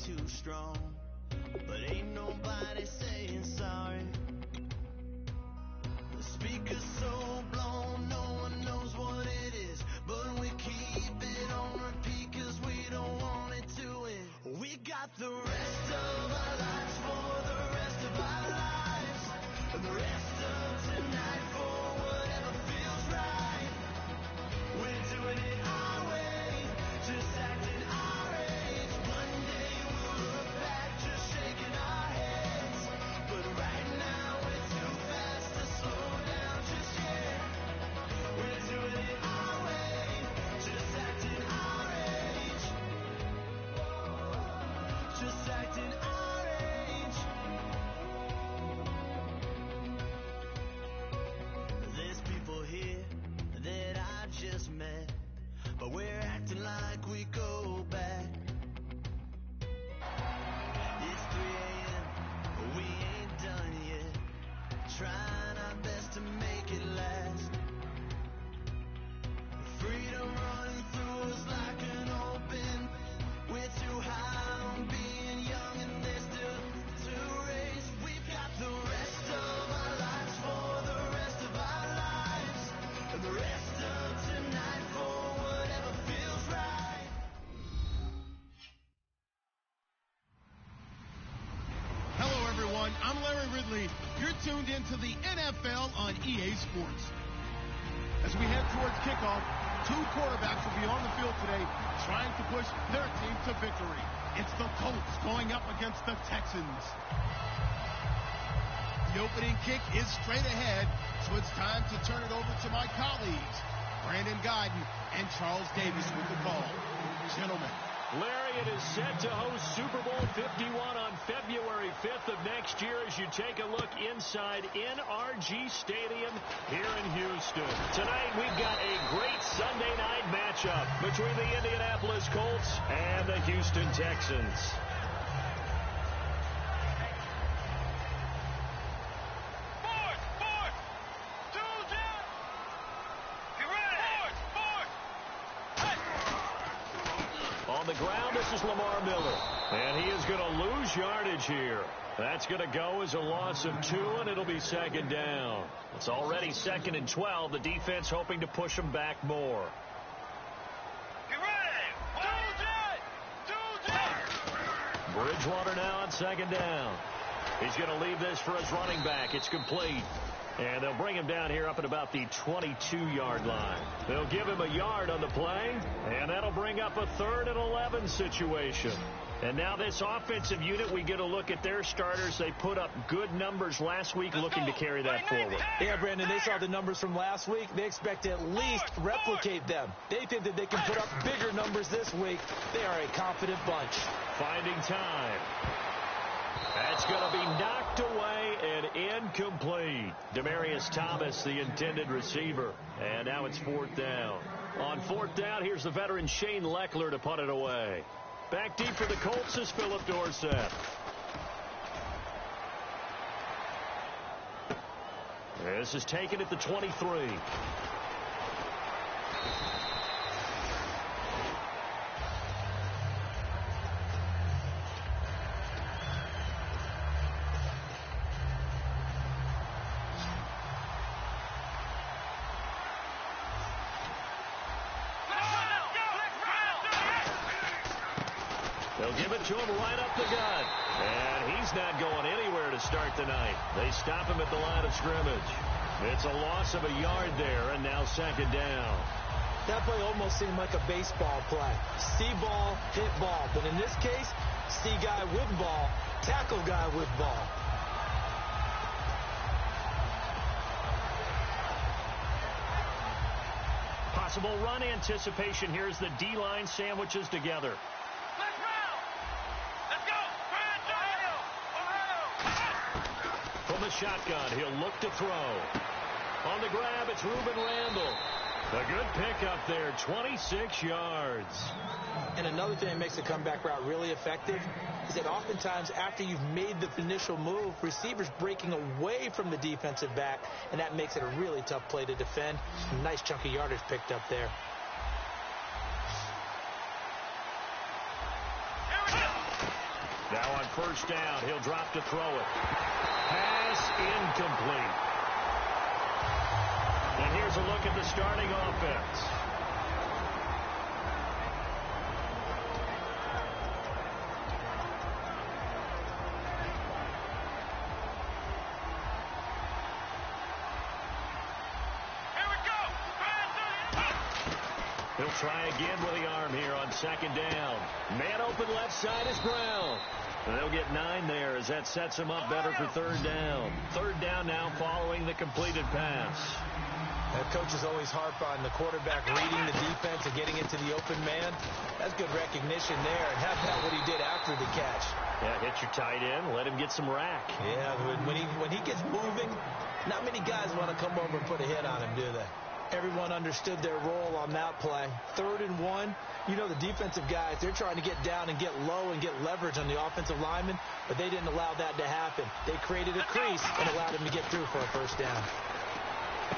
too strong, but ain't nobody saying sorry. The speaker's so blown, no one knows what it is, but we keep it on repeat 'cause we don't want it to end. We got the rest of our lives for the rest of our lives, and the rest of tonight for whatever feels right. We're doing it our way, just acting our age. One day we'll look back just shaking our heads, but right now we're too fast to slow down just yet. We're doing it our way, just acting our age. Just acting our age. There's people here that I just met, but we're acting like we go back. It's 3 a.m., but we ain't done yet, trying our best to make it last. Freedom running through us like an open. We're too high on being young and there's still to race. We've got the rest of our lives for the rest of our lives, and the rest of tonight for whatever feels right. Hello, everyone. I'm Larry Ridley. You're tuned into the NFL on EA Sports. As we head towards kickoff, 2 quarterbacks will be on the field today trying to push their team to victory. It's the Colts going up against the Texans. The opening kick is straight ahead, so it's time to turn it over to my colleagues, Brandon Guyton and Charles Davis with the call. Gentlemen. Larry, it is set to host Super Bowl 51 on February 5th of next year as you take a look inside NRG Stadium here in Houston. Tonight, we've got a great Sunday night matchup between the Indianapolis Colts and the Houston Texans. On the ground, this is Lamar Miller, and he is going to lose yardage here. That's going to go as a loss of 2, and it'll be second down. It's already 2nd and 12. The defense hoping to push them back more. Bridgewater now on 2nd down. He's going to leave this for his running back. It's complete. And they'll bring him down here up at about the 22-yard line. They'll give him a yard on the play, and that'll bring up a 3rd and 11 situation. And now this offensive unit, we get a look at their starters. They put up good numbers last week, looking to carry that forward. Yeah, Brandon, they saw the numbers from last week. They expect to at least replicate them. They think that they can put up bigger numbers this week. They are a confident bunch. Finding time. That's going to be knocked away and incomplete. Demaryius Thomas, the intended receiver. And now it's 4th down. On 4th down, here's the veteran Shane Leckler to punt it away. Back deep for the Colts is Philip Dorsett. This is taken at the 23. They'll give it to him right up the gut. And he's not going anywhere to start the night. They stop him at the line of scrimmage. It's a loss of a yard there, and now 2nd down. That play almost seemed like a baseball play. See ball, hit ball. But in this case, see guy with ball, tackle guy with ball. Possible run anticipation here as the D-line sandwiches together. From the shotgun, he'll look to throw. On the grab, it's Reuben Randall. A good pickup there, 26 yards. And another thing that makes the comeback route really effective is that oftentimes after you've made the initial move, receivers breaking away from the defensive back, and that makes it a really tough play to defend. Nice chunky yardage picked up there. first down. He'll drop to throw it. Pass incomplete. And here's a look at the starting offense. He'll try again with the arm here on second down. Man open left side is Brown. And they'll get 9 there as that sets him up better for third down. Third down now following the completed pass. Coaches always harp on the quarterback reading the defense and getting into the open man. That's good recognition there. And how about what he did after the catch? Yeah, hit your tight end, let him get some rack. Yeah, when he gets moving, not many guys want to come over and put a hit on him, do they? Everyone understood their role on that play. 3rd and 1. You know the defensive guys, they're trying to get down and get low and get leverage on the offensive lineman, but they didn't allow that to happen. They created a crease and allowed him to get through for a first down.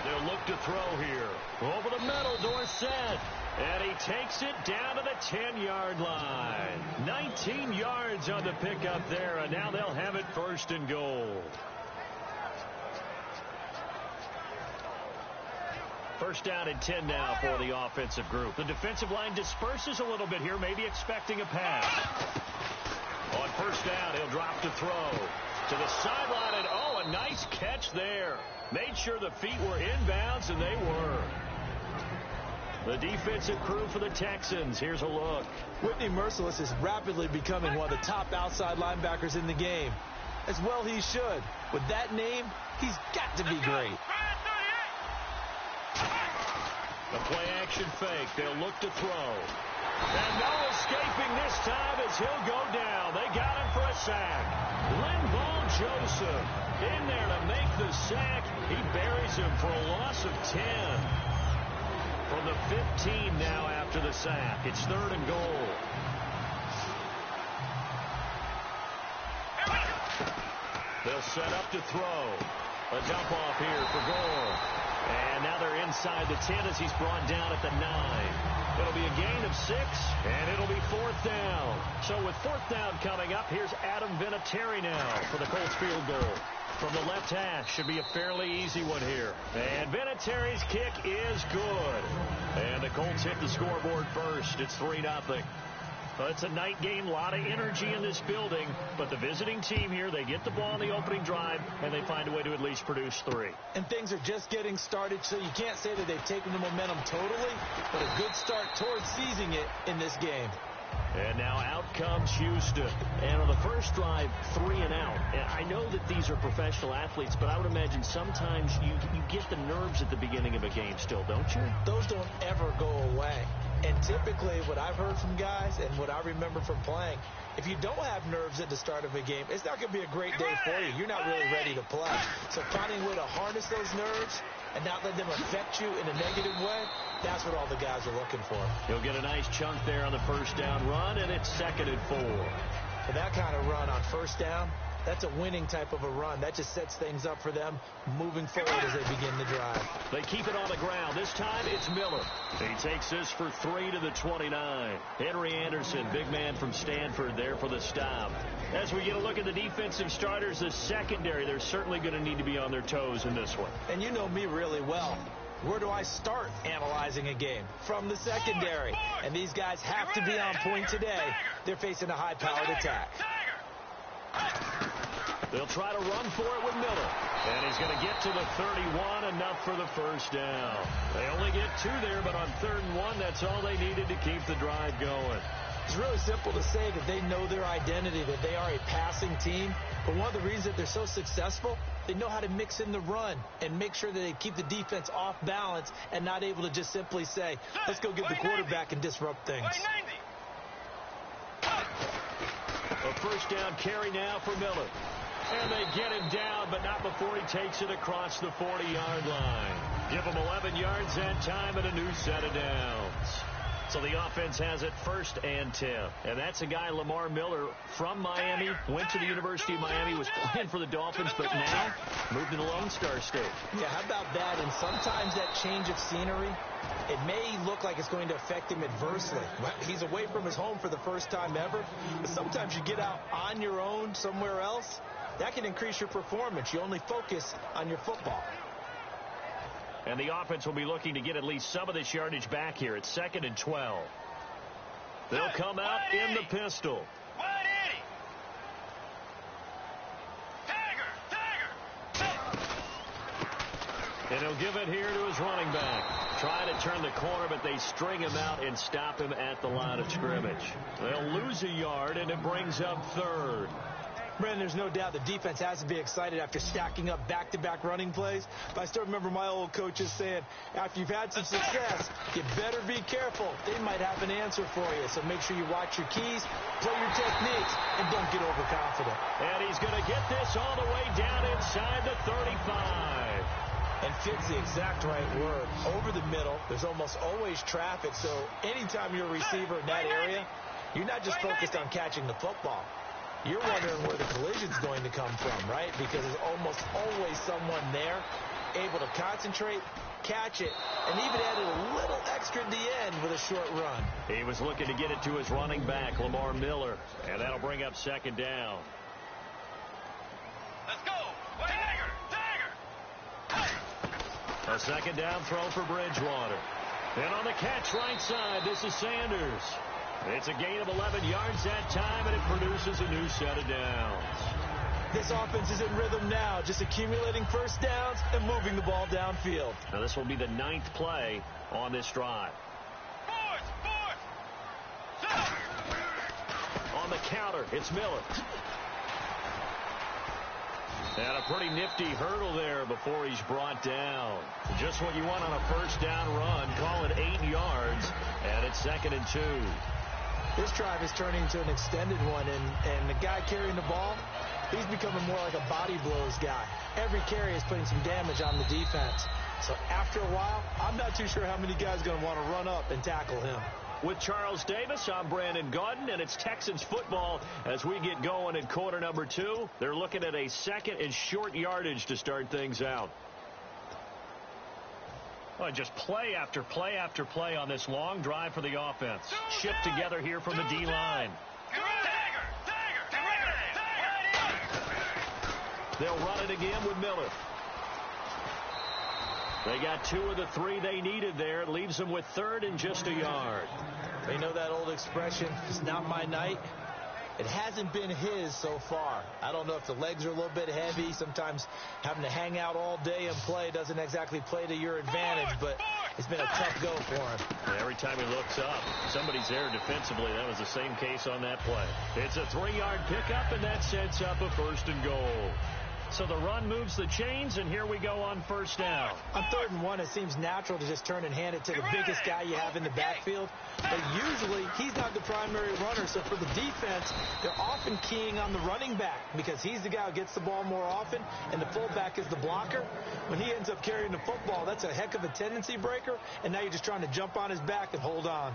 They'll look to throw here. Over the middle, Dorsett. And he takes it down to the 10-yard line. 19 yards on the pickup there, and now they'll have it 1st and goal. First down and 10 now for the offensive group. The defensive line disperses a little bit here, maybe expecting a pass. On first down, he'll drop to throw. To the sideline, and oh, a nice catch there. Made sure the feet were inbounds, and they were. The defensive crew for the Texans. Here's a look. Whitney Merciless is rapidly becoming one of the top outside linebackers in the game. As well he should. With that name, he's got to be great. The play-action fake. They'll look to throw. And no escaping this time as he'll go down. They got him for a sack. Linval Joseph in there to make the sack. He buries him for a loss of 10. From the 15 now after the sack. It's 3rd and goal. They'll set up to throw. A dump off here for Gore. And now they're inside the 10 as he's brought down at the 9. It'll be a gain of 6, and it'll be 4th down. So with 4th down coming up, here's Adam Vinatieri now for the Colts field goal. From the left hash, should be a fairly easy one here. And Vinatieri's kick is good. And the Colts hit the scoreboard first. It's 3-0. It's a night game, a lot of energy in this building, but the visiting team here, they get the ball on the opening drive, and they find a way to at least produce 3. And things are just getting started, so you can't say that they've taken the momentum totally, but a good start towards seizing it in this game. And now out comes Houston. And on the first drive, 3 and out. And I know that these are professional athletes, but I would imagine sometimes you get the nerves at the beginning of a game still, don't you? Those don't ever go away. And typically what I've heard from guys and what I remember from playing, if you don't have nerves at the start of a game, it's not going to be a great day for you. You're not really ready to play. So finding a way to harness those nerves and not let them affect you in a negative way, that's what all the guys are looking for. He'll get a nice chunk there on the first down run, and it's 2nd and 4. For that kind of run on first down, that's a winning type of a run. That just sets things up for them moving forward as they begin the drive. They keep it on the ground. This time it's Miller. He takes this for 3 to the 29. Henry Anderson, big man from Stanford, there for the stop. As we get a look at the defensive starters, the secondary, they're certainly going to need to be on their toes in this one. And you know me really well. Where do I start analyzing a game? From the secondary. And these guys have to be on point today. They're facing a high-powered attack. They'll try to run for it with Miller. And he's going to get to the 31, enough for the first down. They only get 2 there, but on 3rd and 1, that's all they needed to keep the drive going. It's really simple to say that they know their identity, that they are a passing team. But one of the reasons that they're so successful, they know how to mix in the run and make sure that they keep the defense off balance and not able to just simply say, let's go get the quarterback and disrupt things. A first down carry now for Miller. And they get him down, but not before he takes it across the 40-yard line. Give him 11 yards that time and a new set of downs. So the offense has it 1st and 10. And that's a guy, Lamar Miller, from Miami, went to the University of Miami, was playing for the Dolphins, but now moved to the Lone Star State. Yeah, how about that? And sometimes that change of scenery, it may look like it's going to affect him adversely. He's away from his home for the first time ever. But sometimes you get out on your own somewhere else, that can increase your performance. You only focus on your football. And the offense will be looking to get at least some of this yardage back here. It's 2nd and 12. They'll come out in the pistol. And he'll give it here to his running back. Trying to turn the corner, but they string him out and stop him at the line of scrimmage. They'll lose a yard, and it brings up 3rd. Brandon, there's no doubt the defense has to be excited after stacking up back-to-back running plays. But I still remember my old coaches saying, after you've had some success, you better be careful. They might have an answer for you. So make sure you watch your keys, play your techniques, and don't get overconfident. And he's going to get this all the way down inside the 35. And fits the exact right word. Over the middle, there's almost always traffic. So anytime you're a receiver in that area, you're not just focused on catching the football. You're wondering where the collision's going to come from, right? Because there's almost always someone there able to concentrate, catch it, and even added a little extra at the end with a short run. He was looking to get it to his running back, Lamar Miller, and that'll bring up 2nd down. Let's go. Tiger. A 2nd down throw for Bridgewater. And on the catch right side, this is Sanders. It's a gain of 11 yards that time, and it produces a new set of downs. This offense is in rhythm now, just accumulating first downs and moving the ball downfield. Now this will be the 9th play on this drive. On the counter, it's Miller. And a pretty nifty hurdle there before he's brought down. Just what you want on a first down run. Call it 8 yards, and it's 2nd and 2. This drive is turning into an extended one, and the guy carrying the ball, he's becoming more like a body blows guy. Every carry is putting some damage on the defense. So after a while, I'm not too sure how many guys are going to want to run up and tackle him. With Charles Davis, I'm Brandon Gaudin, and it's Texans football as we get going in quarter number 2. They're looking at a 2nd and short yardage to start things out. Well, just play after play after play on this long drive for the offense. Shipped together here from the D-line. They'll run it again with Miller. They got 2 of the 3 they needed there. It leaves them with 3rd and just a yard. They know that old expression, it's not my night. It hasn't been his so far. I don't know if the legs are a little bit heavy. Sometimes having to hang out all day and play doesn't exactly play to your advantage, but it's been a tough go for him. And every time he looks up, somebody's there defensively. That was the same case on that play. It's a 3-yard pickup, and that sets up a 1st and goal. So the run moves the chains, and here we go on 1st down. On 3rd and 1, it seems natural to just turn and hand it to the biggest guy you have in the backfield. But usually, he's not the primary runner. So for the defense, they're often keying on the running back because he's the guy who gets the ball more often, and the fullback is the blocker. When he ends up carrying the football, that's a heck of a tendency breaker, and now you're just trying to jump on his back and hold on.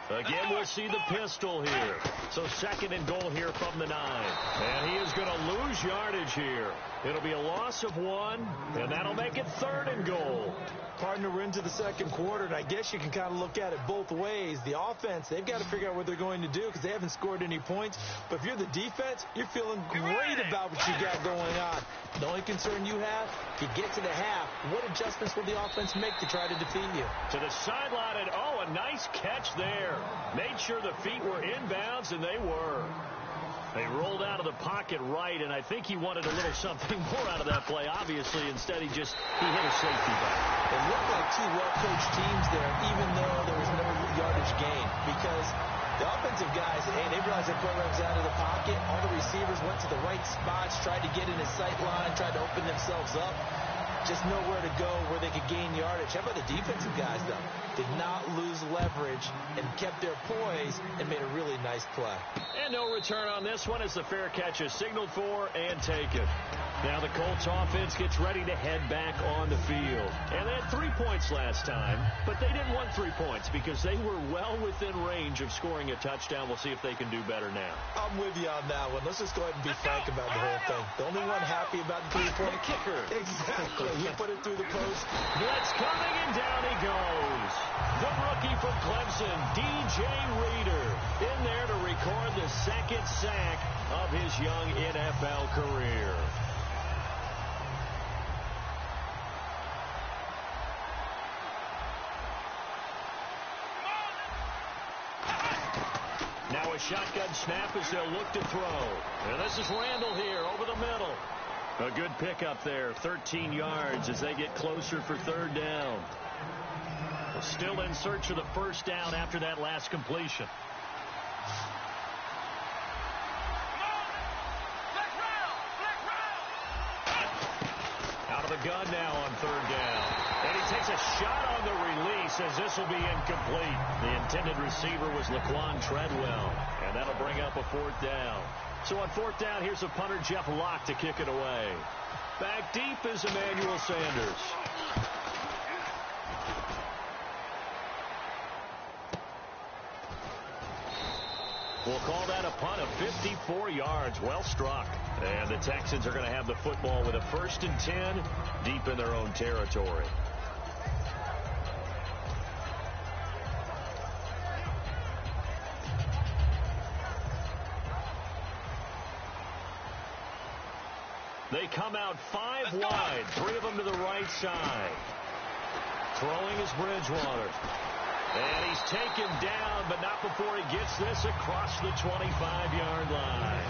Again, we'll see the pistol here. So 2nd and goal here from the 9. And he is going to lose yardage here. It'll be a loss of 1, and that'll make it 3rd and goal. Partner, we're into the 2nd quarter, and I guess you can kind of look at it both ways. The offense, they've got to figure out what they're going to do because they haven't scored any points. But if you're the defense, you're feeling great about what you got going on. The only concern you have, if you get to the half, what adjustments will the offense make to try to defeat you? To the sideline, and oh, a nice catch there. Made sure the feet were inbounds, and they were. They rolled out of the pocket right, and I think he wanted a little something more out of that play. Obviously, instead, he hit a safety back. It looked like 2 well-coached teams there, even though there was no yardage gain, because the offensive guys, hey, they realized their program's out of the pocket. All the receivers went to the right spots, tried to get in his sight line, tried to open themselves up. Just know where to go, where they could gain yardage. How about the defensive guys, though? Did not lose leverage and kept their poise and made a really nice play. And no return on this one as the fair catch is signaled for and taken. Now the Colts offense gets ready to head back on the field. And they had 3 points last time, but they didn't want 3 points because they were well within range of scoring a touchdown. We'll see if they can do better now. I'm with you on that one. Let's just go ahead and be frank about the whole thing. The only one happy about the 3-point kicker. Exactly. He put it through the post. Blitz coming, and down he goes. The rookie from Clemson, jjae Reader, in there to record the second sack of his young NFL career. Now a shotgun snap as they'll look to throw. And this is Randall here over the middle. A good pickup there, 13 yards as they get closer for third down. Still in search of the first down after that last completion. Out of the gun now on third down. And he takes a shot on the release as this will be incomplete. The intended receiver was Laquan Treadwell. And that'll bring up a fourth down. So on fourth down, here's a punter, Jeff Locke, to kick it away. Back deep is Emmanuel Sanders. We'll call that a punt of 54 yards. Well struck. And the Texans are going to have the football with a 1st and 10 deep in their own territory. They come out 5 wide, 3 of them to the right side. Throwing is Bridgewater. And he's taken down, but not before he gets this across the 25-yard line.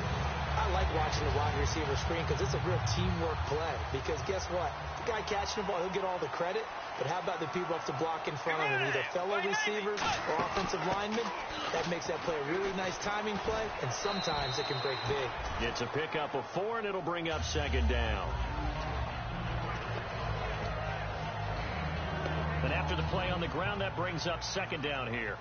I like watching the wide receiver screen because it's a real teamwork play. Because guess what? The guy catching the ball, he'll get all the credit. But how about the people up to block in front of him, either fellow receivers or offensive linemen? That makes that play a really nice timing play, and sometimes it can break big. It's a pickup of 4, and it'll bring up second down. And after the play on the ground, that brings up second down here.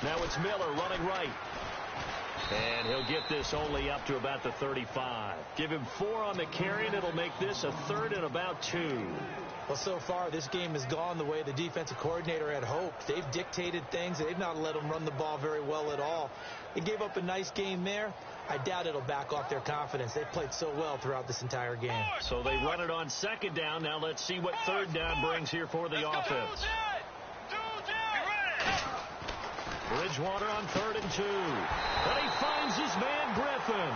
Now it's Miller running right. And he'll get this only up to about the 35. Give him 4 on the carry, and it'll make this a 3rd and about 2. Well, so far, this game has gone the way the defensive coordinator had hoped. They've dictated things. They've not let them run the ball very well at all. They gave up a nice game there. I doubt it'll back off their confidence. They've played so well throughout this entire game. So they run it on second down. Now let's see what third down brings here for the offense. Bridgewater on 3rd and 2. And he finds his man Griffin.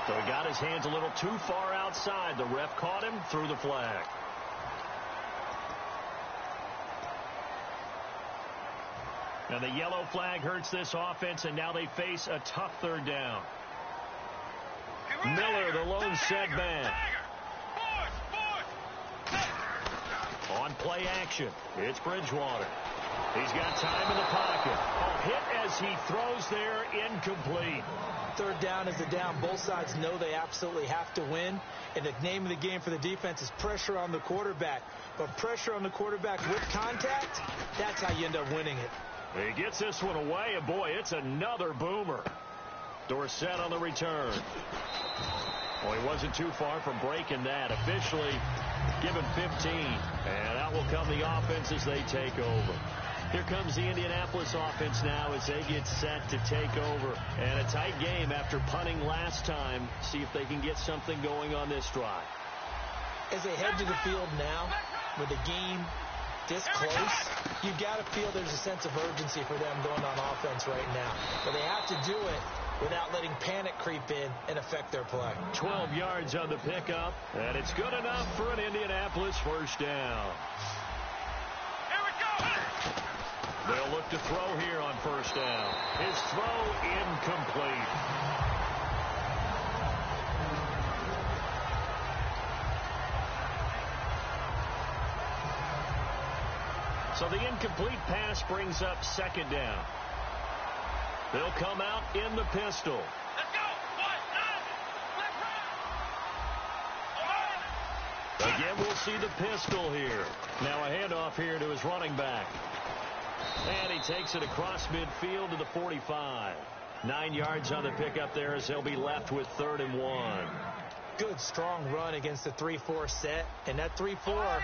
So he got his hands a little too far outside. The ref caught him, threw the flag. And the yellow flag hurts this offense, and now they face a tough third down. Miller, the lone setback. On play action, it's Bridgewater. He's got time in the pocket. A hit as he throws there, incomplete. Third down is the down. Both sides know they absolutely have to win. And the name of the game for the defense is pressure on the quarterback. But pressure on the quarterback with contact, that's how you end up winning it. He gets this one away, and boy, it's another boomer. Dorsett on the return. Well, he wasn't too far from breaking that. Officially, give him 15. And out will come the offense as they take over. Here comes the Indianapolis offense now as they get set to take over. And a tight game after punting last time. See if they can get something going on this drive. As they head to the field now, with the game this close, you got to feel there's a sense of urgency for them going on offense right now. But they have to do it without letting panic creep in and affect their play. 12 yards on the pickup, and it's good enough for an Indianapolis first down. Here we go. They'll look to throw here on first down. His throw incomplete. So the incomplete pass brings up second down. They'll come out in the pistol. Let's go. 1, 9, left, right. Again, we'll see the pistol here. Now a handoff here to his running back. And he takes it across midfield to the 45. 9 yards on the pickup there as they'll be left with 3rd and 1. Good, strong run against the 3-4 set. And that 3-4,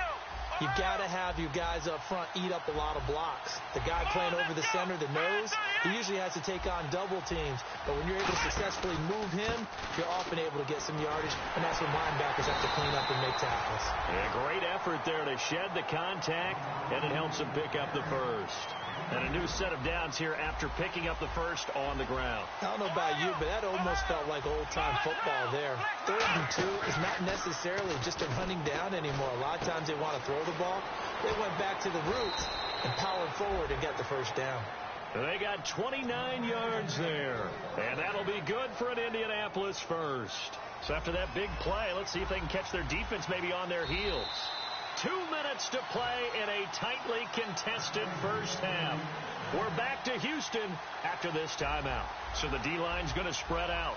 you've got to have your guys up front eat up a lot of blocks. The guy playing over the center, the nose, he usually has to take on double teams. But when you're able to successfully move him, you're often able to get some yardage. And that's when linebackers have to clean up and make tackles. Yeah, great effort there to shed the contact, and it helps him pick up the first. And a new set of downs here after picking up the first on the ground. I don't know about you, but that almost felt like old-time football there. 3rd and 2 is not necessarily just a running down anymore. A lot of times they want to throw the ball. They went back to the roots and powered forward and got the first down. They got 29 yards there. And that'll be good for an Indianapolis first. So after that big play, let's see if they can catch their defense maybe on their heels. 2 minutes to play in a tightly contested first half. We're back to Houston after this timeout. So the D-line's going to spread out.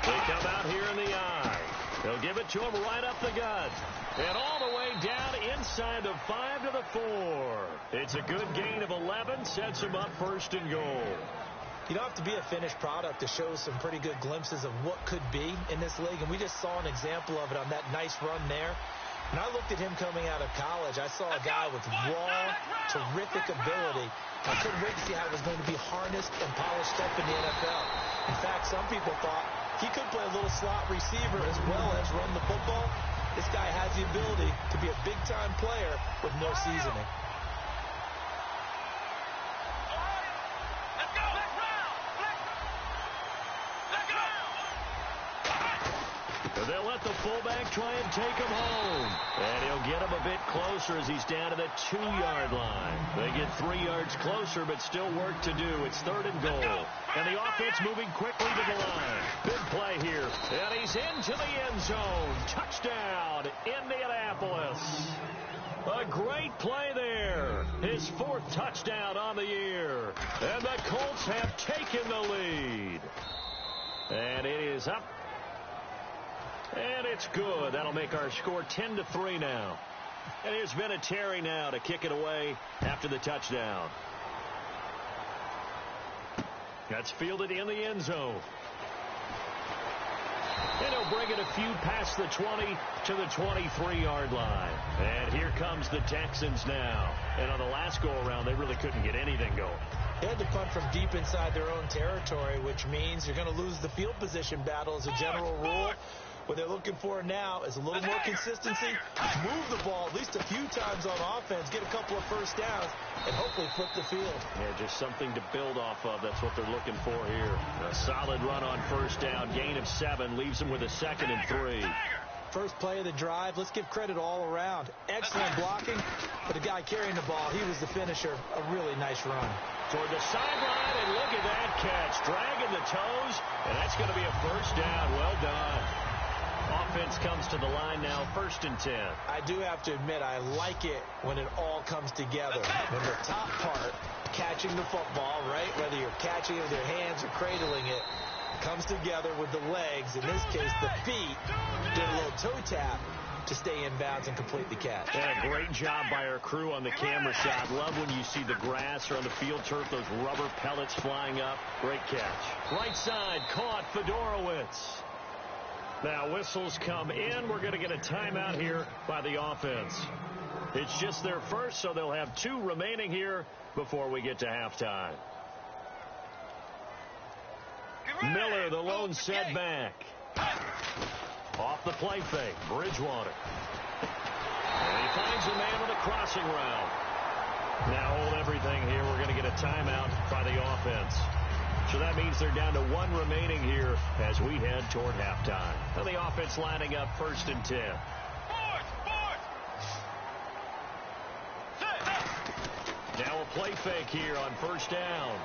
They come out here in the eye. They'll give it to him right up the gut. And all the way down inside the 5 to the 4. It's a good gain of 11. Sets him up 1st and goal. You don't have to be a finished product to show some pretty good glimpses of what could be in this league, and we just saw an example of it on that nice run there. When I looked at him coming out of college, I saw a guy with raw, terrific ability. I couldn't wait to see how it was going to be harnessed and polished up in the NFL. In fact, some people thought he could play a little slot receiver as well as run the football. This guy has the ability to be a big-time player with more seasoning. They'll let the fullback try and take him home. And he'll get him a bit closer as he's down to the 2-yard line. They get 3 yards closer, but still work to do. It's 3rd and goal. And the offense moving quickly to the line. Big play here. And he's into the end zone. Touchdown, Indianapolis. A great play there. His 4th touchdown on the year. And the Colts have taken the lead. And it is up. And it's good. That'll make our score 10-3 now. And here's Vinatieri now to kick it away after the touchdown. That's fielded in the end zone. And he'll bring it a few past the 20 to the 23-yard line. And here comes the Texans now. And on the last go-around, they really couldn't get anything going. They had to punt from deep inside their own territory, which means you're going to lose the field position battle as a general rule. What they're looking for now is a little more consistency, move the ball at least a few times on offense, get a couple of first downs, and hopefully flip the field. Yeah, just something to build off of. That's what they're looking for here. A solid run on first down, gain of 7, leaves them with a 2nd and 3. First play of the drive, let's give credit all around. Excellent blocking, but the guy carrying the ball, he was the finisher. A really nice run. Toward the sideline, and look at that catch. Dragging the toes, and that's going to be a first down. Well done. Offense comes to the line now, 1st and 10. I do have to admit, I like it when it all comes together. When the top part, catching the football, right, whether you're catching it with your hands or cradling it, comes together with the legs, in this case the feet, get a little toe tap to stay in bounds and complete the catch. Yeah, great job by our crew on the camera shot. Love when you see the grass or on the field turf, those rubber pellets flying up. Great catch. Right side, caught Fedorowicz. Now whistles come in. We're going to get a timeout here by the offense. It's just their first, so they'll have 2 remaining here before we get to halftime. Miller, the lone setback. Off the play fake, Bridgewater. And he finds a man on the crossing route. Now hold everything here. We're going to get a timeout by the offense. So that means they're down to 1 remaining here as we head toward halftime. And the offense lining up 1st and 10. Now a play fake here on first down.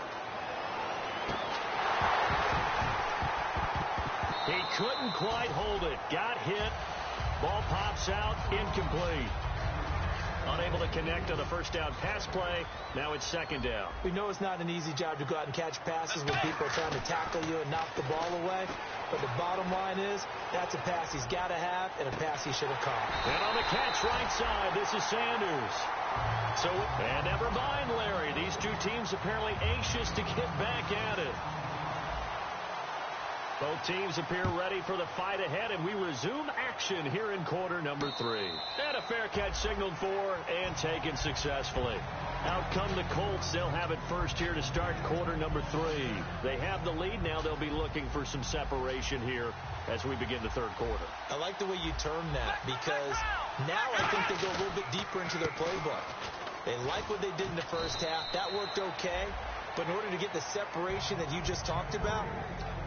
He couldn't quite hold it. Got hit. Ball pops out. Incomplete. Unable to connect on the first down pass play. Now it's 2nd down. We know it's not an easy job to go out and catch passes when people are trying to tackle you and knock the ball away. But the bottom line is, that's a pass he's got to have and a pass he should have caught. And on the catch right side, this is Sanders. And never mind, Larry. These two teams apparently anxious to get back at it. Both teams appear ready for the fight ahead, and we resume action here in quarter number 3. And a fair catch signaled for and taken successfully. Out come the Colts. They'll have it first here to start quarter number 3. They have the lead. Now they'll be looking for some separation here as we begin the third quarter. I like the way you term that, because now I think they go a little bit deeper into their playbook. They like what they did in the first half. That worked okay. But in order to get the separation that you just talked about,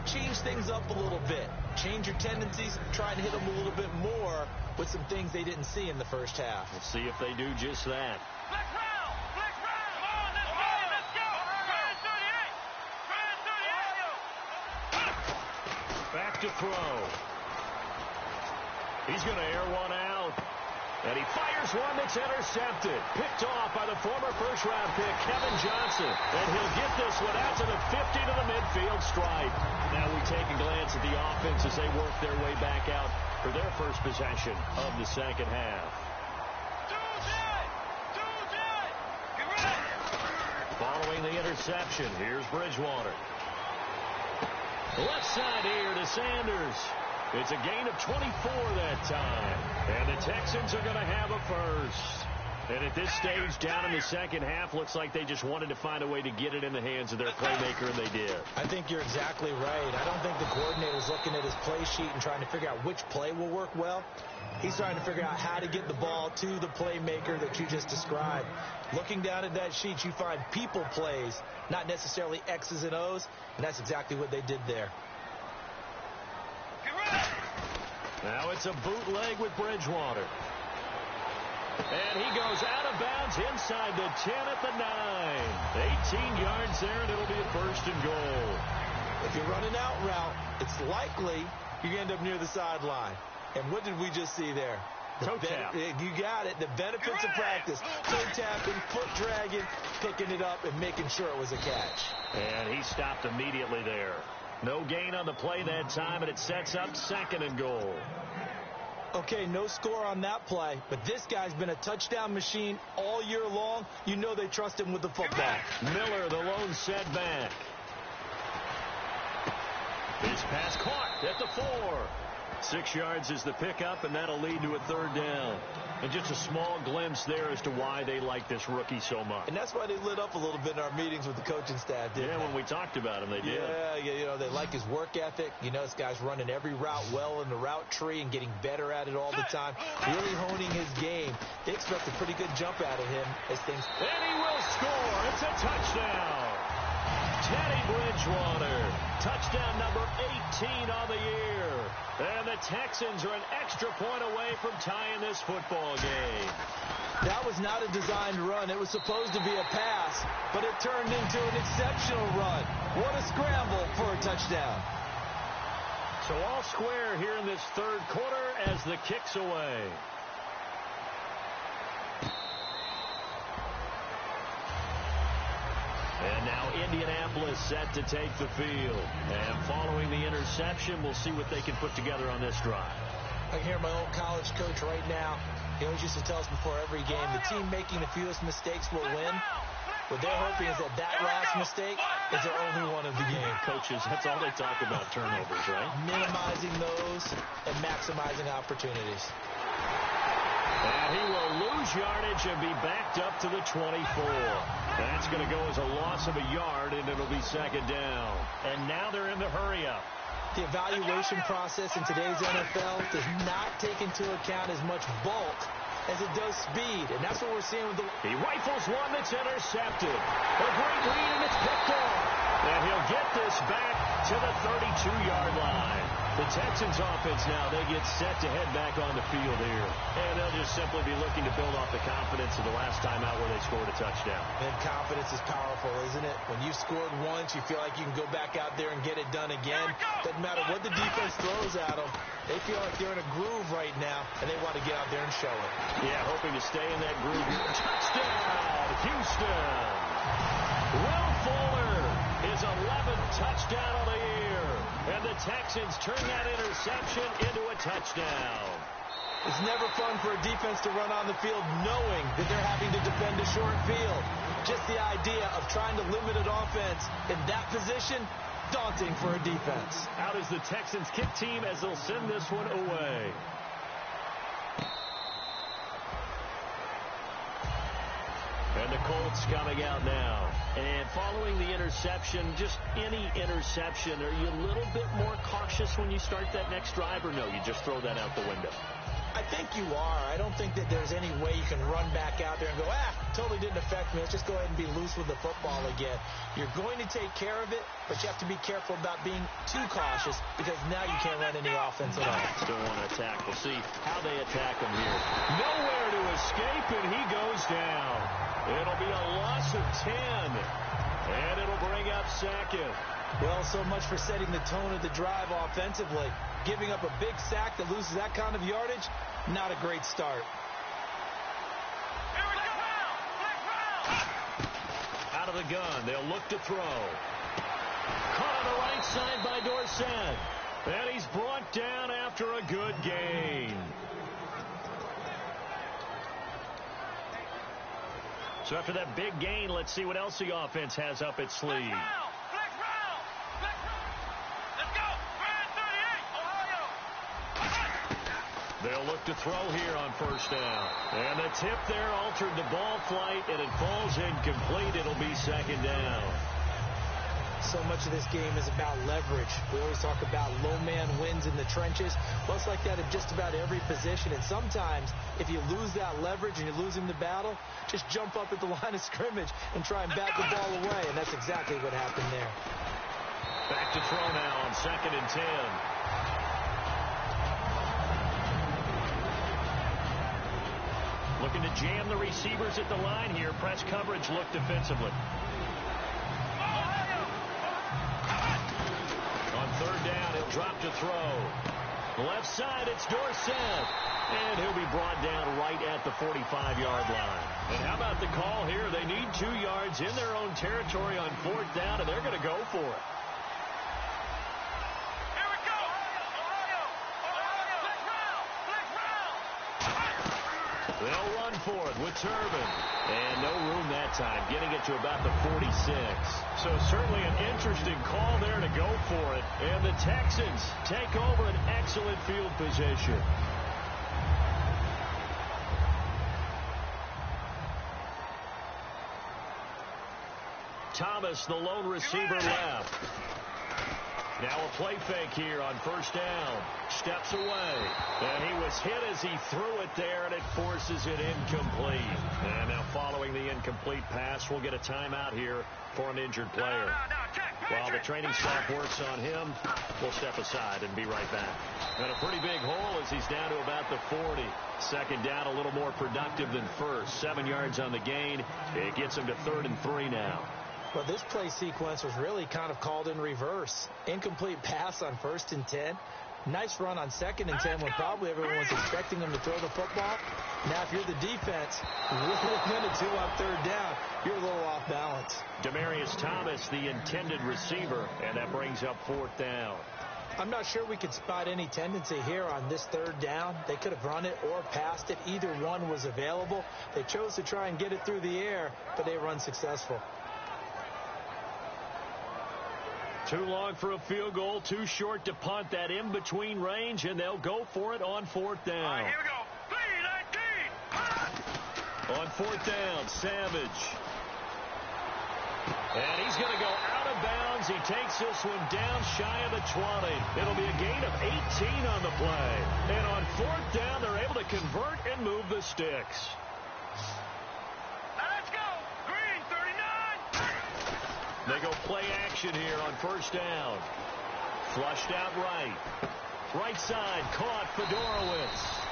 change things up a little bit. Change your tendencies. Try and hit them a little bit more with some things they didn't see in the first half. We'll see if they do just that. Flex round! Flex round! Come on, let's go! Let's go! Back to throw. He's going to air one out. And he fires one that's intercepted. Picked off by the former first-round pick, Kevin Johnson. And he'll get this one out to the 50 to the midfield stripe. Now we take a glance at the offense as they work their way back out for their first possession of the second half. Following the interception, here's Bridgewater. Left side here to Sanders. It's a gain of 24 that time. And the Texans are going to have a first. And at this stage, down in the second half, looks like they just wanted to find a way to get it in the hands of their playmaker, and they did. I think you're exactly right. I don't think the coordinator's looking at his play sheet and trying to figure out which play will work well. He's trying to figure out how to get the ball to the playmaker that you just described. Looking down at that sheet, you find people plays, not necessarily X's and O's, and that's exactly what they did there. Now it's a bootleg with Bridgewater. And he goes out of bounds inside the 10 at the 9. 18 yards there, and it'll be a first and goal. If you're running out route, it's likely you're going to end up near the sideline. And what did we just see there? Toe tap. You got it. The benefits of practice. Toe tapping, foot dragging, picking it up, and making sure it was a catch. And he stopped immediately there. No gain on the play that time, and it sets up second and goal. Okay, no score on that play, but this guy's been a touchdown machine all year long. You know they trust him with the football. Miller, the lone setback. His pass caught at the 4. 6 yards is the pickup, and that'll lead to a third down. And just a small glimpse there as to why they like this rookie so much. And that's why they lit up a little bit in our meetings with the coaching staff, didn't they? Yeah, when we talked about him, they did. Yeah, you know, they like his work ethic. You know, this guy's running every route well in the route tree and getting better at it all the time. Really honing his game. They expect a pretty good jump out of him as things... And he will score. It's a touchdown. Teddy Bridgewater. Touchdown number 18 on the year. And the Texans are an extra point away from tying this football game. That was not a designed run. It was supposed to be a pass, but it turned into an exceptional run. What a scramble for a touchdown. So all square here in this third quarter as the kick's away. And now Indianapolis set to take the field. And following the interception, we'll see what they can put together on this drive. I can hear my old college coach right now. He always used to tell us before every game, the team making the fewest mistakes will win. What they're hoping is that last mistake is their only one of the game. Coaches, that's all they talk about, turnovers, right? Minimizing those and maximizing opportunities. And he will lose yardage and be backed up to the 24. That's going to go as a loss of a yard, and it'll be second down. And now they're in the hurry-up. The evaluation process in today's NFL does not take into account as much bulk as it does speed, and that's what we're seeing with the... He rifles one that's intercepted. A great lead, and it's picked off. And he'll get this back to the 32-yard line. The Texans offense now, they get set to head back on the field here. And they'll just simply be looking to build off the confidence of the last time out where they scored a touchdown. And confidence is powerful, isn't it? When you scored once, you feel like you can go back out there and get it done again. Doesn't matter what the defense throws at them. They feel like they're in a groove right now, and they want to get out there and show it. Yeah, hoping to stay in that groove. Touchdown, Houston! Will Fuller, his 11th touchdown of the year. And the Texans turn that interception into a touchdown. It's never fun for a defense to run on the field knowing that they're having to defend a short field. Just the idea of trying to limit an offense in that position, daunting for a defense. Out is the Texans kick team as they'll send this one away. And the Colts coming out now. And following the interception, just any interception, are you a little bit more cautious when you start that next drive, or no, you just throw that out the window? I think you are. I don't think that there's any way you can run back out there and go, totally didn't affect me. Let's just go ahead and be loose with the football again. You're going to take care of it, but you have to be careful about being too cautious because now you can't run any offense at all. Still want to attack. We'll see how they attack him here. Nowhere to escape, and he goes down. It'll be a loss of 10, and it'll bring up second. Well, so much for setting the tone of the drive offensively. Giving up a big sack that loses that kind of yardage, not a great start. Out of the gun, they'll look to throw. Caught on the right side by Dorsett. And he's brought down after a good gain. So after that big gain, let's see what else the offense has up its sleeve. They'll look to throw here on first down. And the tip there altered the ball flight, and it falls incomplete. It'll be second down. So much of this game is about leverage. We always talk about low man wins in the trenches. Well, it's like that in just about every position. And sometimes, if you lose that leverage and you're losing the battle, just jump up at the line of scrimmage and try and bat the ball away. And that's exactly what happened there. Back to throw now on 2nd and 10. Looking to jam the receivers at the line here. Press coverage look defensively. On 3rd down, he'll drop to throw. Left side, it's Dorsett. And he'll be brought down right at the 45-yard line. And how about the call here? They need 2 yards in their own territory on 4th down, and they're going to go for it. They'll run for it with Turbin. And no room that time, getting it to about the 46. So certainly an interesting call there to go for it. And the Texans take over an excellent field position. Thomas, the lone receiver, left. Now a play fake here on 1st down. Steps away. And he was hit as he threw it there, and it forces it incomplete. And now following the incomplete pass, we'll get a timeout here for an injured player. While the training staff works on him, we'll step aside and be right back. And a pretty big hole as he's down to about the 40. 2nd down, a little more productive than first. 7 yards on the gain. It gets him to 3rd and 3 now. Well, this play sequence was really kind of called in reverse. Incomplete pass on 1st and 10. Nice run on 2nd and 10 when probably everyone was expecting him to throw the football. Now, if you're the defense, really limited to on 3rd down, you're a little off balance. Demaryius Thomas, the intended receiver, and that brings up 4th down. I'm not sure we could spot any tendency here on this 3rd down. They could have run it or passed it. Either one was available. They chose to try and get it through the air, but they were unsuccessful. Too long for a field goal, too short to punt. That in-between range, and they'll go for it on 4th down. All right, here we go. 3-19. On 4th down, Savage. And he's going to go out of bounds. He takes this one down shy of the 20. It'll be a gain of 18 on the play. And on 4th down, they're able to convert and move the sticks. Let's go. Green, 39. They go play action here on 1st down. Flushed out right. Right side, caught Fedorowicz.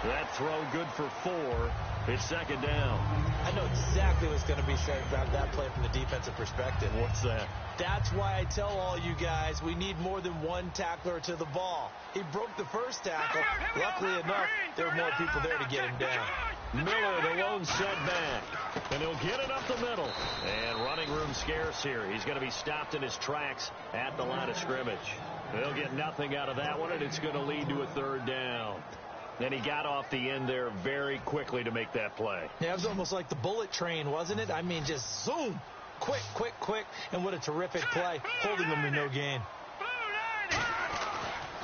That throw good for 4. It's 2nd down. I know exactly what's going to be said about that play from the defensive perspective. What's that? That's why I tell all you guys we need more than one tackler to the ball. He broke the first tackle. Luckily enough, there were more people there to get him down. Miller, the lone setback. And he'll get it up the middle. And running room scarce here. He's going to be stopped in his tracks at the line of scrimmage. They'll get nothing out of that one, and it's going to lead to a third down. And he got off the end there very quickly to make that play. Yeah, it was almost like the bullet train, wasn't it? I mean, just zoom. Quick, quick, quick. And what a terrific play, holding them to no gain.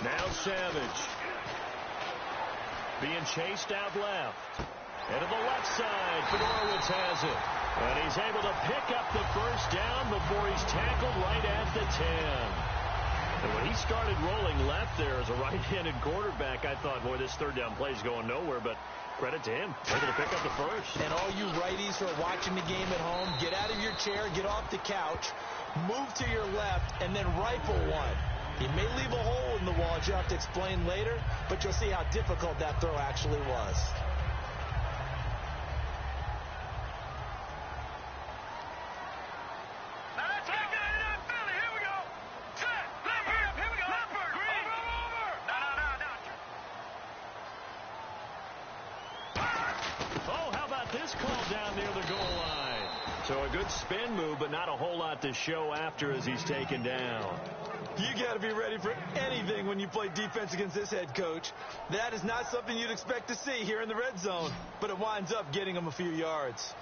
Now Savage. Being chased out left. And to the left side, Fedorowicz has it. And he's able to pick up the first down before he's tackled right at the 10. And when he started rolling left there as a right-handed quarterback, I thought, boy, this third down play is going nowhere, but credit to him, able to pick up the first. And all you righties who are watching the game at home, get out of your chair, get off the couch, move to your left, and then rifle one. He may leave a hole in the wall, as you have to explain later, but you'll see how difficult that throw actually was. So a good spin move, but not a whole lot to show after as he's taken down. You got to be ready for anything when you play defense against this head coach. That is not something you'd expect to see here in the red zone, but it winds up getting him a few yards.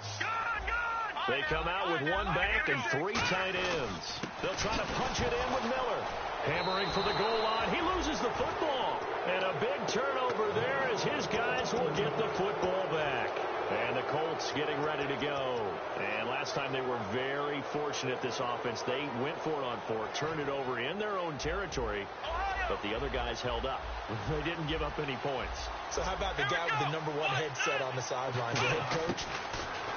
They come out with one back and three tight ends. They'll try to punch it in with Miller. Hammering for the goal line. He loses the football. And a big turnover there as his guys will get the football back. And the Colts getting ready to go. And last time they were very fortunate, this offense. They went for it on fourth, turned it over in their own territory, but the other guys held up. They didn't give up any points. So how about the guy with the #1 headset on the sideline, the head coach?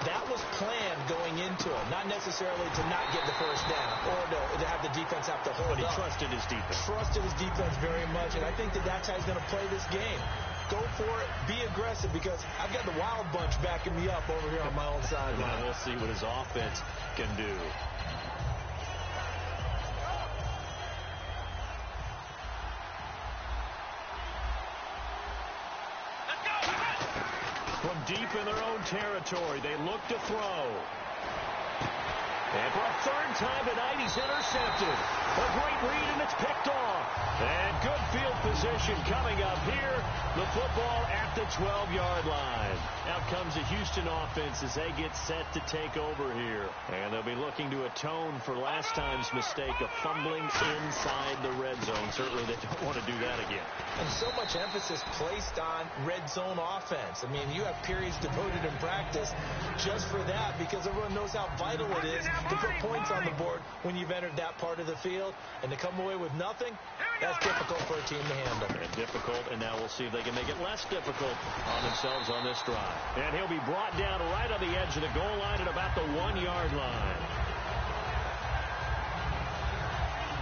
That was planned going into it, not necessarily to not get the first down or to have the defense have to hold up. But he trusted his defense. Trusted his defense very much, and I think that's how he's going to play this game. Go for it, be aggressive, because I've got the wild bunch backing me up over here on my own sideline. Well, we'll see what his offense can do. From deep in their own territory, they look to throw. And for a third time tonight, he's intercepted. A great read, and it's picked off. And good field position coming up here. The football at the 12-yard line. Out comes the Houston offense as they get set to take over here. And they'll be looking to atone for last time's mistake of fumbling inside the red zone. Certainly they don't want to do that again. And so much emphasis placed on red zone offense. I mean, you have periods devoted in practice just for that, because everyone knows how vital it is to put points on the board when you've entered that part of the field. And to come away with nothing, that's difficult for a team to handle. And difficult, and now we'll see if they can make it less difficult on themselves on this drive. And he'll be brought down right on the edge of the goal line at about the 1-yard line.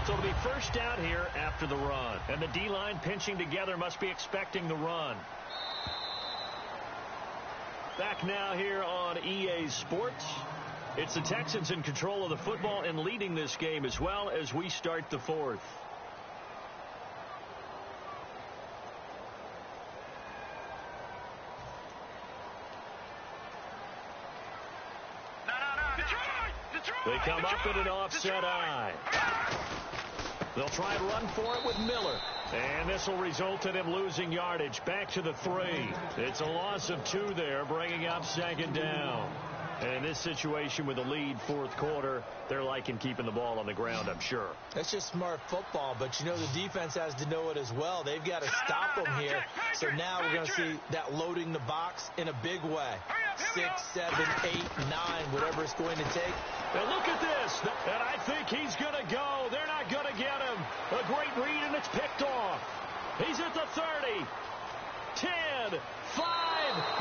So it'll be first down here after the run. And the D-line pinching together must be expecting the run. Back now here on EA Sports. It's the Texans in control of the football and leading this game as well as we start the fourth. They come up in an offset eye. They'll try and run for it with Miller. And this will result in him losing yardage back to the 3. It's a loss of 2 there, bringing up second down. And in this situation with the lead fourth quarter, they're liking keeping the ball on the ground, I'm sure. That's just smart football, but you know the defense has to know it as well. They've got to stop them here. So now we're going to see that loading the box in a big way. 6, 7, 8, 9, whatever it's going to take. And look at this. And I think he's going to go. They're not going to get him. A great read, and it's picked off. He's at the 30. 10, 5,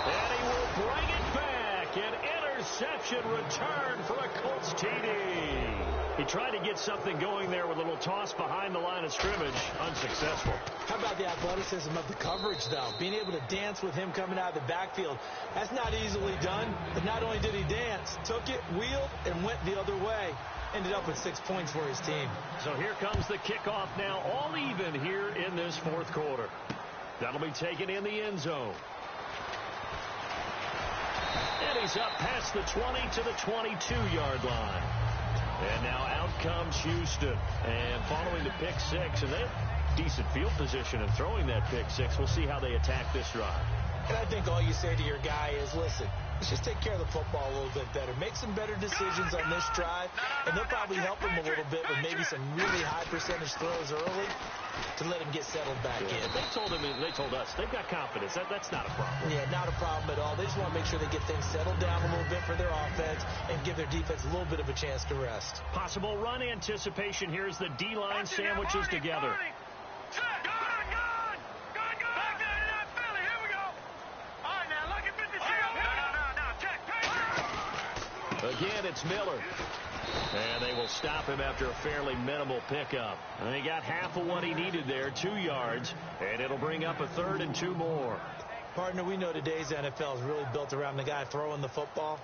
and he will bring it back. An interception return for a Colts TD. He tried to get something going there with a little toss behind the line of scrimmage. Unsuccessful. How about the athleticism of the coverage, though? Being able to dance with him coming out of the backfield. That's not easily done. But not only did he dance, took it, wheeled, and went the other way. Ended up with 6 points for his team. So here comes the kickoff now, all even here in this fourth quarter. That'll be taken in the end zone. And he's up past the 20 to the 22-yard line. And now out comes Houston. And following the pick six, and they have decent field position in throwing that pick six. We'll see how they attack this drive. And I think all you say to your guy is, listen, let's just take care of the football a little bit better. Make some better decisions on this drive, and they'll probably help him a little bit with maybe some really high percentage throws early to let him get settled back in. They told us they've got confidence. That's not a problem. Yeah, not a problem at all. They just want to make sure they get things settled down a little bit for their offense and give their defense a little bit of a chance to rest. Possible run anticipation. Here's the D-line sandwiches together. Again, it's Miller. And they will stop him after a fairly minimal pickup. And he got half of what he needed there, 2 yards, and it'll bring up a 3rd and 2 more. Partner, we know today's NFL is really built around the guy throwing the football.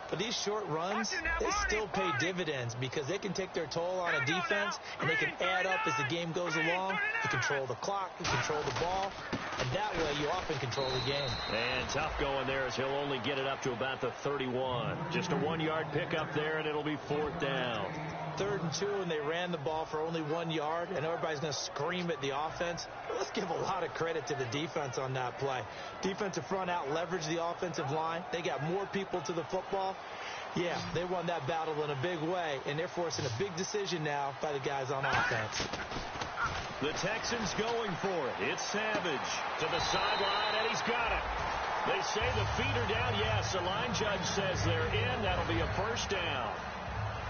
But these short runs, they still pay dividends because they can take their toll on a defense, and they can add up as the game goes along. You control the clock, you control the ball, and that way you often control the game. And tough going there as he'll only get it up to about the 31. Just a 1-yard pickup there, and it'll be 4th down. 3rd and 2, and they ran the ball for only 1 yard, and everybody's going to scream at the offense. But let's give a lot of credit to the defense on that play. Defensive front out leveraged the offensive line. They got more people to the football. Yeah, they won that battle in a big way, and they're forcing a big decision now by the guys on offense. The Texans going for it. It's Savage to the sideline, and he's got it. They say the feet are down. Yes, the line judge says they're in. That'll be a 1st down.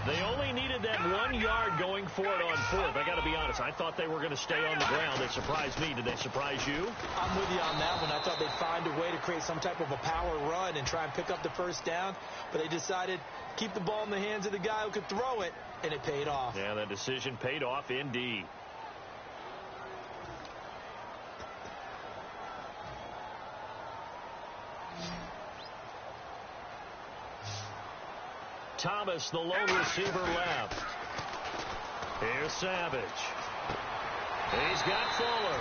They only needed that 1 yard going for it on 4th. I got to be honest. I thought they were going to stay on the ground. They surprised me. Did they surprise you? I'm with you on that one. I thought they'd find a way to create some type of a power run and try and pick up the 1st down. But they decided to keep the ball in the hands of the guy who could throw it, and it paid off. Yeah, that decision paid off indeed. Thomas, the lone receiver, left. Here's Savage. He's got Fuller.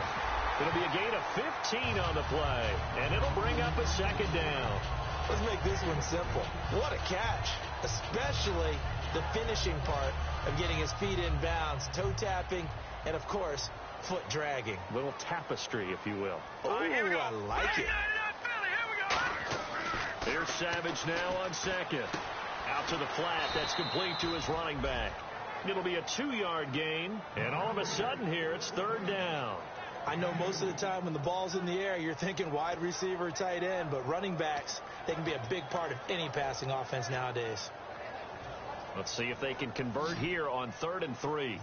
It'll be a gain of 15 on the play, and it'll bring up a 2nd down. Let's make this one simple. What a catch, especially the finishing part of getting his feet in bounds, toe tapping, and, of course, foot dragging. Little tapestry, if you will. Oh, I like it. Here's Savage now on 2nd. Out to the flat. That's complete to his running back. It'll be a 2-yard gain, and all of a sudden here it's 3rd down. I know most of the time when the ball's in the air, you're thinking wide receiver, tight end, but running backs, they can be a big part of any passing offense nowadays. Let's see if they can convert here on 3rd and 3.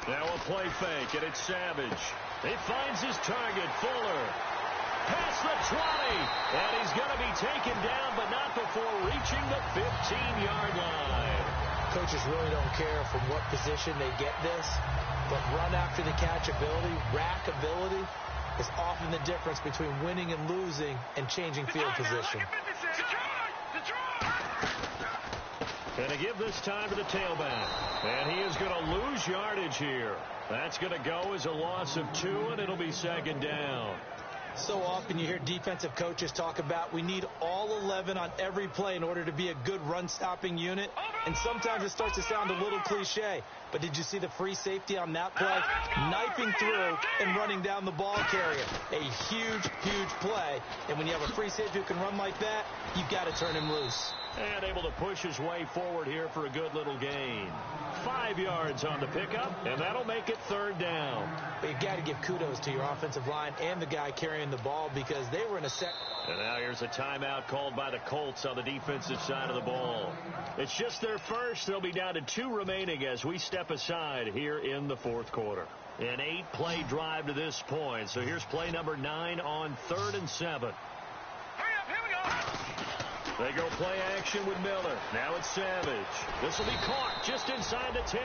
Now a play fake, and it's Savage. He finds his target, Fuller. Past the 20, and he's going to be taken down, but not before reaching the 15-yard line. Coaches really don't care from what position they get this, but run after the catch ability, rack ability, is often the difference between winning and losing and changing field position. And to give this time to the tailback, and he is going to lose yardage here. That's going to go as a loss of 2, and it'll be 2nd down. So often you hear defensive coaches talk about we need all 11 on every play in order to be a good run-stopping unit. And sometimes it starts to sound a little cliche. But did you see the free safety on that play? Knifing through and running down the ball carrier. A huge, huge play. And when you have a free safety who can run like that, you've got to turn him loose. And able to push his way forward here for a good little gain. 5 yards on the pickup, and that'll make it 3rd down. But you've got to give kudos to your offensive line and the guy carrying the ball because they were in a set. And now here's a timeout called by the Colts on the defensive side of the ball. It's just their first. They'll be down to 2 remaining as we step aside here in the 4th quarter. An 8-play drive to this point. So here's play number 9 on 3rd and 7. They go play action with Miller. Now it's Savage. This will be caught just inside the 10.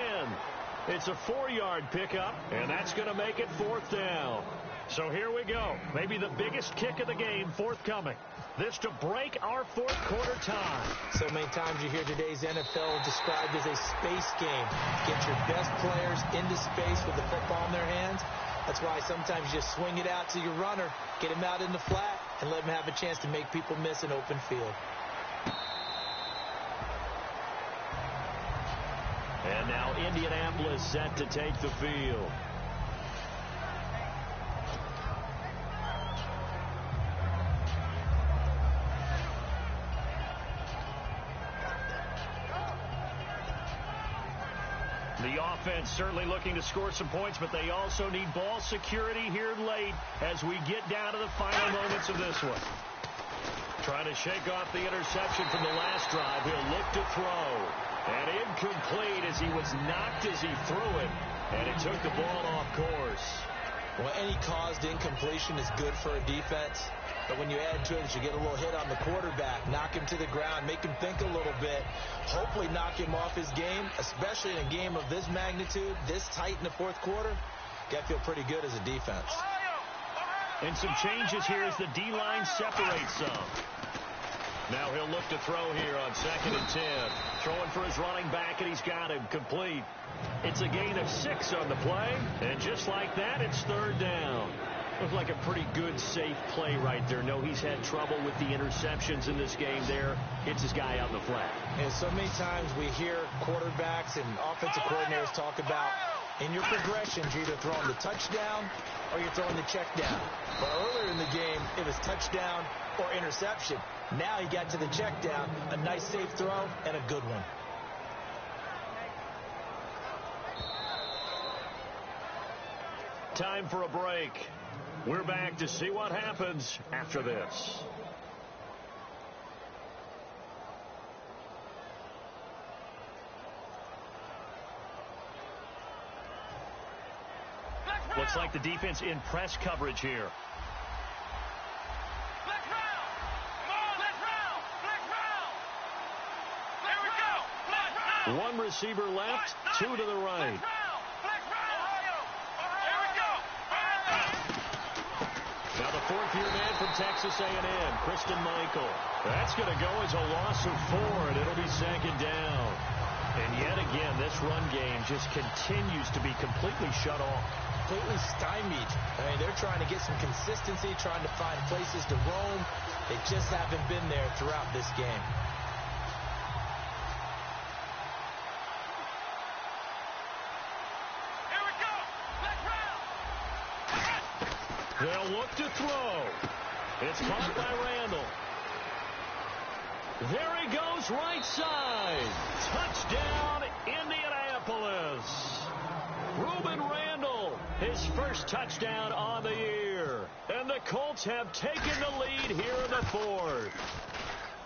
It's a 4-yard pickup, and that's going to make it 4th down. So here we go. Maybe the biggest kick of the game forthcoming. This to break our 4th quarter tie. So many times you hear today's NFL described as a space game. Get your best players into space with the football in their hands. That's why sometimes you just swing it out to your runner, get him out in the flat, and let him have a chance to make people miss an open field. And now Indianapolis set to take the field. The offense certainly looking to score some points, but they also need ball security here late as we get down to the final moments of this one. Trying to shake off the interception from the last drive. He'll look to throw. And incomplete as he was knocked as he threw it. And it took the ball off course. Well, any caused incompletion is good for a defense. But when you add to it that you get a little hit on the quarterback, knock him to the ground, make him think a little bit, hopefully knock him off his game, especially in a game of this magnitude, this tight in the fourth quarter, you got to feel pretty good as a defense. And some changes here as the D-line separates some. Now he'll look to throw here on 2nd and 10. Throwing for his running back, and he's got him complete. It's a gain of 6 on the play, and just like that, it's 3rd down. Looked like a pretty good, safe play right there. No, he's had trouble with the interceptions in this game there. Gets his guy out in the flat. And so many times we hear quarterbacks and offensive coordinators talk about in your progressions, you're either throwing the touchdown or you're throwing the check down. But earlier in the game, it was touchdown or interception. Now he got to the check down, a nice safe throw, and a good one. Time for a break. We're back to see what happens after this. Looks like the defense in press coverage here. One receiver left, 2 to the right. Now the 4th-year man from Texas A&M, Christian Michael. That's going to go as a loss of 4, and it'll be 2nd down. And yet again, this run game just continues to be completely shut off. Completely stymied. I mean, they're trying to get some consistency, trying to find places to roam. They just haven't been there throughout this game. They'll look to throw. It's caught by Randall. There he goes, right side. Touchdown, Indianapolis. Reuben Randall, his first touchdown on the year. And the Colts have taken the lead here in the 4th.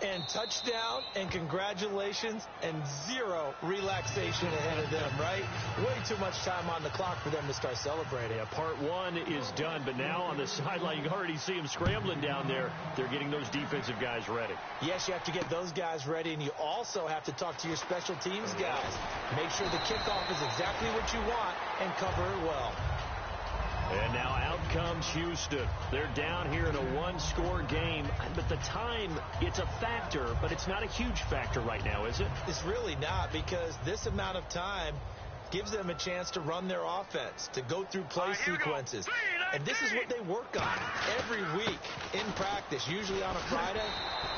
And touchdown, and congratulations, and 0 relaxation ahead of them, right? Way too much time on the clock for them to start celebrating. Yeah, part 1 is done, but now on the sideline, you can already see them scrambling down there. They're getting those defensive guys ready. Yes, you have to get those guys ready, and you also have to talk to your special teams guys. Make sure the kickoff is exactly what you want and cover it well. And now out comes Houston. They're down here in a 1-score game. But the time, it's a factor, but it's not a huge factor right now, is it? It's really not, because this amount of time gives them a chance to run their offense, to go through play sequences. And this is what they work on every week in practice, usually on a Friday.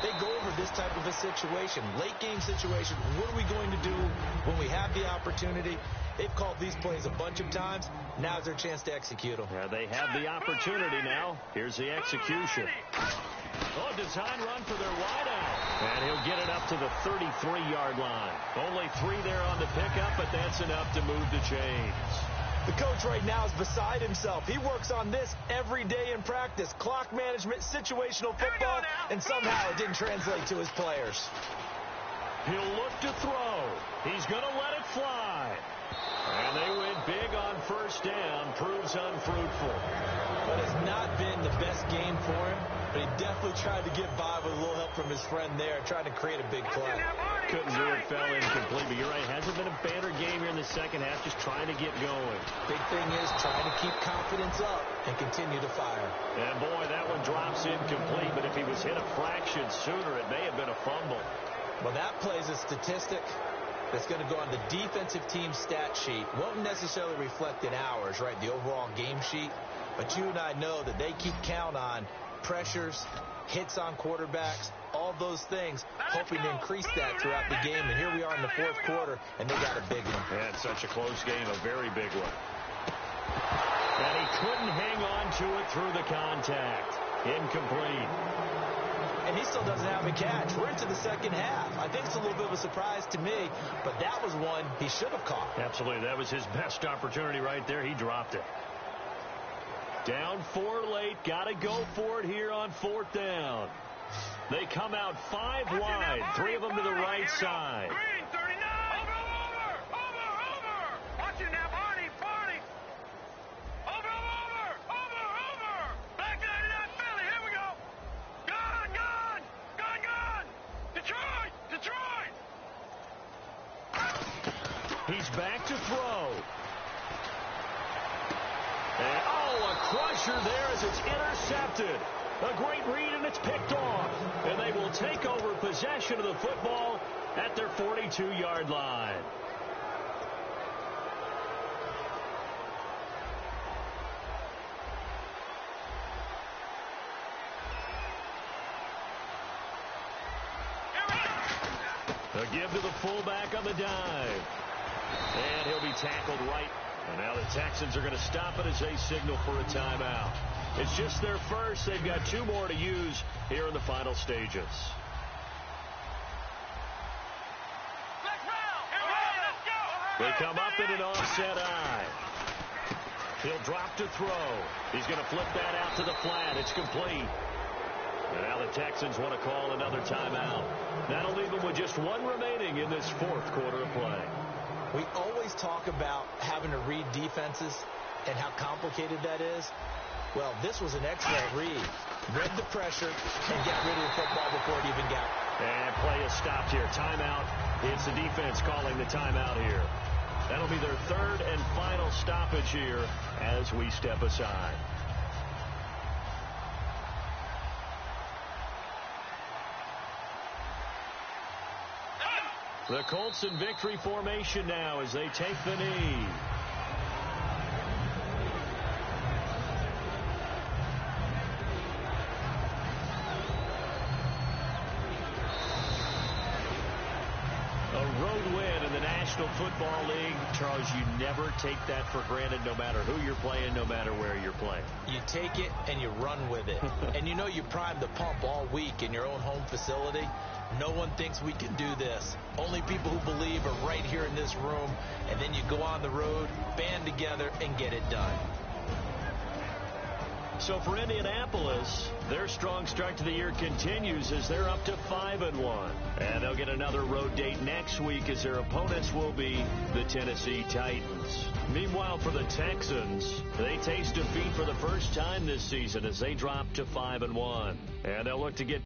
They go over this type of a situation, late game situation. What are we going to do when we have the opportunity? They've called these plays a bunch of times. Now's their chance to execute them. Yeah, they have the opportunity now. Here's the execution. Oh, design run for their wideout. And he'll get it up to the 33-yard line. Only 3 there on the pickup, but that's enough to move the chains. The coach right now is beside himself. He works on this every day in practice. Clock management, situational football, and somehow it didn't translate to his players. He'll look to throw. He's going to let it fly. And they win big on 1st down. Proves unfruitful. But it's not been the best game for him. But he definitely tried to get by with a little help from his friend there, trying to create a big play. Couldn't do it, fell incomplete. But you're right, hasn't been a banner game here in the second half, just trying to get going. Big thing is trying to keep confidence up and continue to fire. And boy, that one drops incomplete. But if he was hit a fraction sooner, it may have been a fumble. Well, that plays a statistic that's going to go on the defensive team stat sheet. Won't necessarily reflect in ours, right, the overall game sheet. But you and I know that they keep count on pressures, hits on quarterbacks, all those things, hoping to increase that throughout the game. And here we are in the fourth quarter, and they got a big one. And such a close game, a very big one. And he couldn't hang on to it through the contact. Incomplete. And he still doesn't have a catch. We're into the second half. I think it's a little bit of a surprise to me, but that was one he should have caught. Absolutely. That was his best opportunity right there. He dropped it. Down 4 late. Got to go for it here on 4th down. They come out 5 wide. 3 of them to the right side. Green, 39. Over. Watch it now, Barney. Over. Back 99, Philly. Here we go. Gone. Detroit. He's back to throw. And, a crusher there as it's intercepted. A great read, and it's picked off. And they will take over possession of the football at their 42-yard line. A give to the fullback on the dive. And he'll be tackled right. And now the Texans are going to stop it as they signal for a timeout. It's just their first. They've got 2 more to use here in the final stages. They come up in an offset eye. He'll drop to throw. He's going to flip that out to the flat. It's complete. And now the Texans want to call another timeout. That'll leave them with just 1 remaining in this 4th quarter of play. We always talk about having to read defenses and how complicated that is. Well, this was an excellent read. Read the pressure and get rid of the football before it even got. And play is stopped here. Timeout. It's the defense calling the timeout here. That'll be their 3rd and final stoppage here as we step aside. The Colts in victory formation now as they take the knee. A road win in the National Football League. Charles, you never take that for granted no matter who you're playing, no matter where you're playing. You take it and you run with it. And you know you primed the pump all week in your own home facility. No one thinks we can do this. Only people who believe are right here in this room. And then you go on the road, band together, and get it done. So for Indianapolis, their strong start to the year continues as they're up to 5-1. And they'll get another road date next week as their opponents will be the Tennessee Titans. Meanwhile, for the Texans, they taste defeat for the first time this season as they drop to 5-1. And they'll look to get